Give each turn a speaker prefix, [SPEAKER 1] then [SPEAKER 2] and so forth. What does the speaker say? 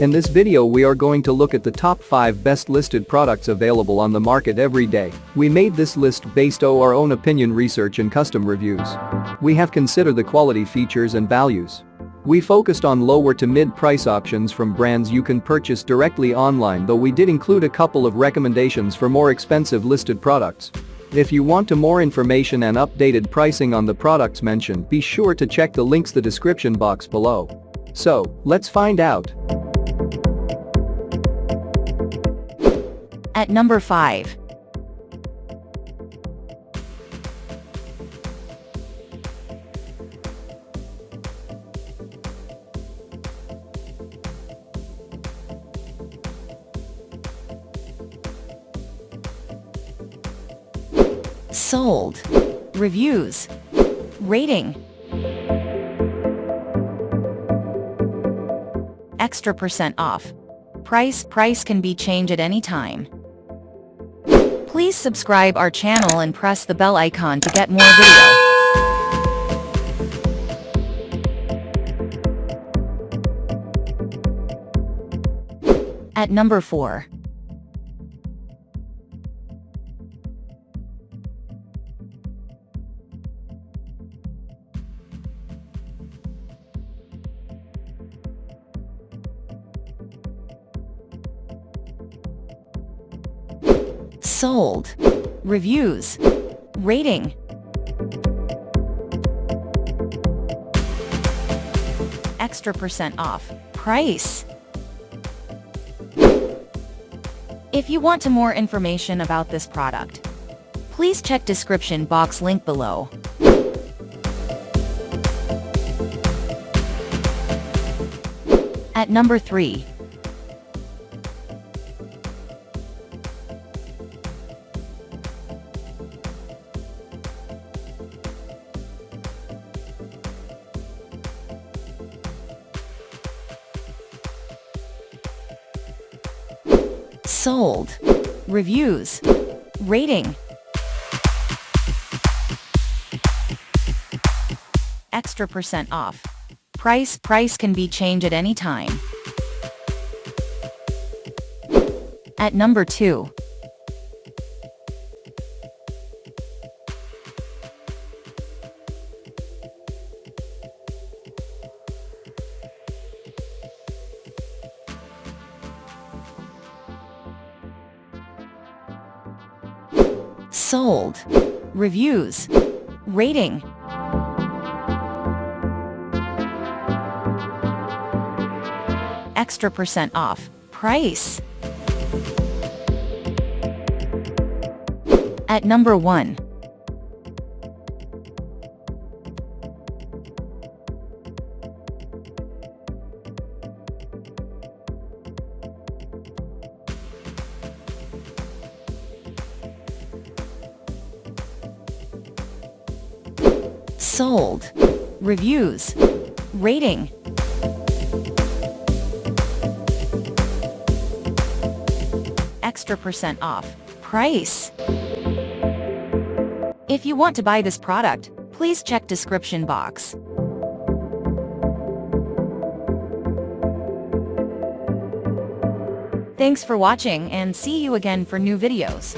[SPEAKER 1] In this video we are going to look at the top 5 best listed products available on the market every day. We made this list based on our own opinion, research and custom reviews. We have considered the quality, features and values. We focused on lower to mid price options from brands you can purchase directly online, though we did include a couple of recommendations for more expensive listed products. If you want more information and updated pricing on the products mentioned, be sure to check the links in the description box below. So, let's find out.
[SPEAKER 2] At number 5. Sold. Reviews. Rating. Extra % off. Price can be changed at any time. Please subscribe our channel and press the bell icon to get more video. At number 4. Sold. Reviews. Rating. Extra % off. Price. If you want more information about this product, please check description box link below. At number 3. Sold. Reviews. Rating. Extra % off. Price can be changed at any time. At number 2. Sold. Reviews. Rating. Extra % off. Price. At number 1. Sold. Reviews. Rating. Extra % off. Price. If you want to buy this product, please check description box. Thanks for watching and see you again for new videos.